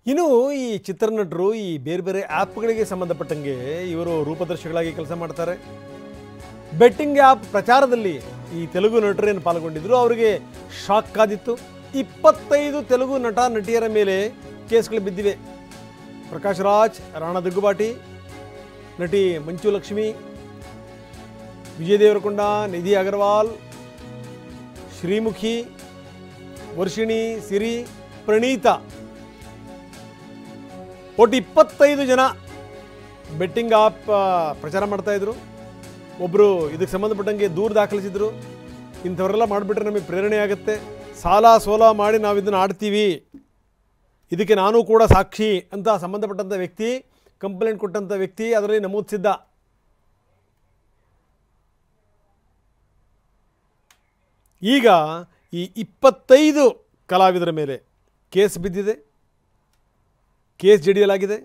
ಇನ್ನು ಈ ಚಿತ್ರನಟರು ಈ ಬೇರೆ ಬೇರೆ ಆ್ಯಪ್ಗಳಿಗೆ ಸಂಬಂಧಪಟ್ಟಂಗೆ ಇವರು ರೂಪದರ್ಶಿಗಳಾಗಿ ಕೆಲಸ ಮಾಡ್ತಾರೆ. ಬೆಟ್ಟಿಂಗ್ ಆ್ಯಪ್ ಪ್ರಚಾರದಲ್ಲಿ ಈ ತೆಲುಗು ನಟರೇನು ಪಾಲ್ಗೊಂಡಿದ್ರು ಅವರಿಗೆ ಶಾಕ್ ಕಾದಿತ್ತು. 25 ತೆಲುಗು ನಟ ನಟಿಯರ ಮೇಲೆ ಕೇಸ್ಗಳು ಬಿದ್ದಿವೆ. ಪ್ರಕಾಶ್ ರಾಜ್, ರಾಣಾ ದಗ್ಗುಬಾಟಿ, ನಟಿ ಮಂಚು ಲಕ್ಷ್ಮಿ, ವಿಜಯ್ ದೇವರಕೊಂಡ, ನಿಧಿ ಅಗರ್ವಾಲ್, ಶ್ರೀಮುಖಿ, ವರ್ಷಿಣಿ, ಸಿರಿ, ಪ್ರಣೀತಾ ಒಟ್ಟು 25 ಜನ ಬೆಟ್ಟಿಂಗ್ ಆ್ಯಪ್ ಪ್ರಚಾರ ಮಾಡ್ತಾಯಿದ್ರು. ಒಬ್ಬರು ಇದಕ್ಕೆ ಸಂಬಂಧಪಟ್ಟಂಗೆ ದೂರು ದಾಖಲಿಸಿದ್ರು. ಇಂಥವರೆಲ್ಲ ಮಾಡಿಬಿಟ್ರೆ ನಮಗೆ ಪ್ರೇರಣೆ ಆಗುತ್ತೆ, ಸಾಲ ಸೋಲ ಮಾಡಿ ನಾವು ಇದನ್ನು ಆಡ್ತೀವಿ, ಇದಕ್ಕೆ ನಾನು ಕೂಡ ಸಾಕ್ಷಿ ಅಂತ ಸಂಬಂಧಪಟ್ಟಂಥ ವ್ಯಕ್ತಿ, ಕಂಪ್ಲೇಂಟ್ ಕೊಟ್ಟಂಥ ವ್ಯಕ್ತಿ ಅದರಲ್ಲಿ ನಮೂದಿಸಿದ್ದ. ಈಗ ಈ 25 ಕಲಾವಿದರ ಮೇಲೆ ಕೇಸ್ ಬಿದ್ದಿದೆ, ಕೇಸ್ ಜಡಿಯಲಾಗಿದೆ.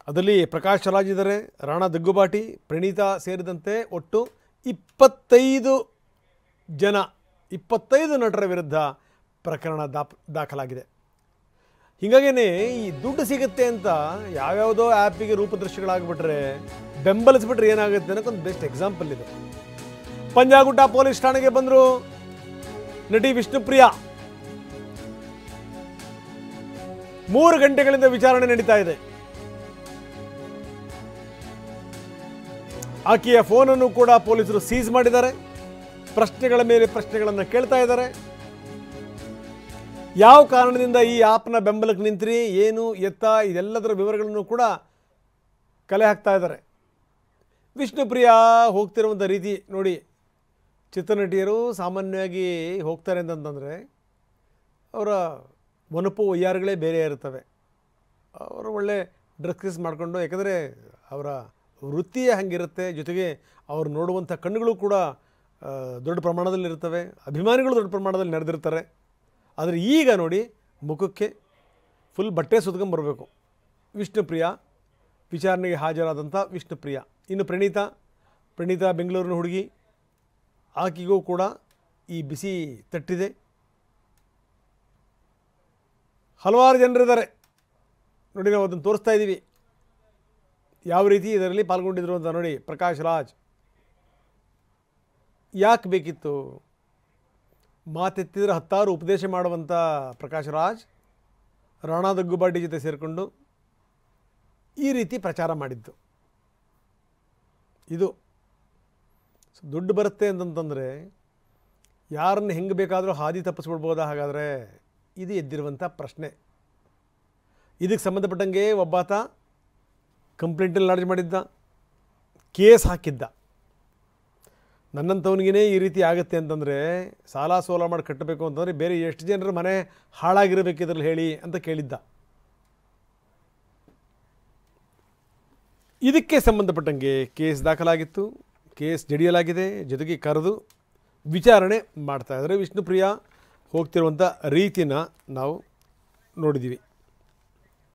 ಅದರಲ್ಲಿ ಪ್ರಕಾಶ್ ರಾಜ್ ಇದ್ದಾರೆ, ರಾಣಾ ದಗ್ಗುಬಾಟಿ, ಪ್ರಣೀತಾ ಸೇರಿದಂತೆ ಒಟ್ಟು 25 ಜನ 25 ನಟರ ವಿರುದ್ಧ ಪ್ರಕರಣ ದಾಖಲಾಗಿದೆ. ಹೀಗಾಗೇ ಈ ದುಡ್ಡು ಸಿಗುತ್ತೆ ಅಂತ ಯಾವ್ಯಾವುದೋ ಆ್ಯಪಿಗೆ ರೂಪದರ್ಶಿಗಳಾಗ್ಬಿಟ್ರೆ ಬೆಂಬಲಿಸ್ಬಿಟ್ರೆ ಏನಾಗುತ್ತೆ ಅನ್ನೋಕ್ಕೊಂದು ಬೆಸ್ಟ್ ಎಕ್ಸಾಂಪಲ್ ಇದೆ. ಪಂಜಾಗುಟ್ಟ ಪೊಲೀಸ್ ಠಾಣೆಗೆ ಬಂದರು ನಟಿ ವಿಷ್ಣುಪ್ರಿಯಾ. 3 ಗಂಟೆಗಳಿಂದ ವಿಚಾರಣೆ ನಡೀತಾ ಇದೆ. ಆಕೆಯ ಫೋನನ್ನು ಕೂಡ ಪೊಲೀಸರು ಸೀಸ್ ಮಾಡಿದ್ದಾರೆ. ಪ್ರಶ್ನೆಗಳ ಮೇಲೆ ಪ್ರಶ್ನೆಗಳನ್ನು ಕೇಳ್ತಾ ಇದ್ದಾರೆ. ಯಾವ ಕಾರಣದಿಂದ ಈ ಆ್ಯಪ್ನ ಬೆಂಬಲಕ್ಕೆ ನಿಂತ್ರಿ, ಏನು ಎತ್ತ, ಇದೆಲ್ಲದರ ವಿವರಗಳನ್ನು ಕೂಡ ಕಲೆ ಹಾಕ್ತಾ ಇದ್ದಾರೆ. ವಿಷ್ಣುಪ್ರಿಯಾ ಹೋಗ್ತಿರುವಂಥ ರೀತಿ ನೋಡಿ, ಚಿತ್ರನಟಿಯರು ಸಾಮಾನ್ಯವಾಗಿ ಹೋಗ್ತಾರೆ ಅಂತಂದರೆ ಅವರ ಮನಪು ವಯ್ಯಾರಗಳೇ ಬೇರೆ ಇರ್ತವೆ. ಅವರು ಒಳ್ಳೆ ಡ್ರೆಸ್ ಮಾಡಿಕೊಂಡು, ಯಾಕಂದರೆ ಅವರ ವೃತ್ತಿಯೇ ಹಂಗಿರುತ್ತೆ, ಜೊತೆಗೆ ಅವರು ನೋಡುವಂಥ ಕಣ್ಣುಗಳು ಕೂಡ ದೊಡ್ಡ ಪ್ರಮಾಣದಲ್ಲಿ ಇರ್ತವೆ, ಅಭಿಮಾನಿಗಳು ದೊಡ್ಡ ಪ್ರಮಾಣದಲ್ಲಿ ನೆರೆದಿರ್ತಾರೆ. ಆದರೆ ಈಗ ನೋಡಿ, ಮುಖಕ್ಕೆ ಫುಲ್ ಬಟ್ಟೆ ಸುತ್ಕೊಂಬರ್ಬೇಕು ವಿಷ್ಣುಪ್ರಿಯಾ. ವಿಚಾರಣೆಗೆ ಹಾಜರಾದಂಥ ವಿಷ್ಣುಪ್ರಿಯಾ. ಇನ್ನು ಪ್ರಣೀತಾ ಬೆಂಗಳೂರಿನ ಹುಡುಗಿ, ಆಕೆಗೂ ಕೂಡ ಈ ಬಿಸಿ ತಟ್ಟಿದೆ. ಹಲವಾರು ಜನರಿದ್ದಾರೆ ನೋಡಿ, ನಾವು ಅದನ್ನು ತೋರಿಸ್ತಾ ಇದ್ದೀವಿ ಯಾವ ರೀತಿ ಇದರಲ್ಲಿ ಪಾಲ್ಗೊಂಡಿದ್ರು ಅಂತ. ನೋಡಿ, ಪ್ರಕಾಶ್ ರಾಜ್ ಯಾಕೆ ಬೇಕಿತ್ತು? ಮಾತೆತ್ತಿದ್ರೆ 10 ಉಪದೇಶ ಮಾಡುವಂಥ ಪ್ರಕಾಶ್ ರಾಜ್ ರಾಣಾ ದಗ್ಗುಬಾಟಿ ಜೊತೆ ಸೇರಿಕೊಂಡು ಈ ರೀತಿ ಪ್ರಚಾರ ಮಾಡಿದ್ದು. ಇದು ದುಡ್ಡು ಬರುತ್ತೆ ಅಂತಂತಂದರೆ ಯಾರನ್ನು ಹೆಂಗೆ ಬೇಕಾದರೂ ಹಾದಿ ತಪ್ಪಿಸ್ಬಿಡ್ಬೋದಾ? ಹಾಗಾದರೆ ಇದು ಎದ್ದಿರುವಂಥ ಪ್ರಶ್ನೆ. ಇದಕ್ಕೆ ಸಂಬಂಧಪಟ್ಟಂಗೆ ಒಬ್ಬಾತ ಕಂಪ್ಲೇಂಟಲ್ಲಿ ಲಾಡ್ಜ್ ಮಾಡಿದ್ದ, ಕೇಸ್ ಹಾಕಿದ್ದ. ನನ್ನಂಥವನಿಗೇ ಈ ರೀತಿ ಆಗುತ್ತೆ ಅಂತಂದರೆ ಸಾಲ ಸೋಲ ಮಾಡಿ ಕಟ್ಟಬೇಕು ಅಂತಂದರೆ ಬೇರೆ ಎಷ್ಟು ಜನರ ಮನೆ ಹಾಳಾಗಿರಬೇಕಿದ್ರಲ್ಲಿ ಹೇಳಿ ಅಂತ ಕೇಳಿದ್ದ. ಇದಕ್ಕೆ ಸಂಬಂಧಪಟ್ಟಂಗೆ ಕೇಸ್ ದಾಖಲಾಗಿತ್ತು, ಕೇಸ್ ಜಡಿಯಲಾಗಿದೆ, ಜೊತೆಗೆ ಕರೆದು ವಿಚಾರಣೆ ಮಾಡ್ತಾಯಿದ್ದಾರೆ. ವಿಷ್ಣುಪ್ರಿಯಾ ಹೋಗ್ತಿರುವಂಥ ರೀತಿನ ನಾವು ನೋಡಿದ್ದೀವಿ.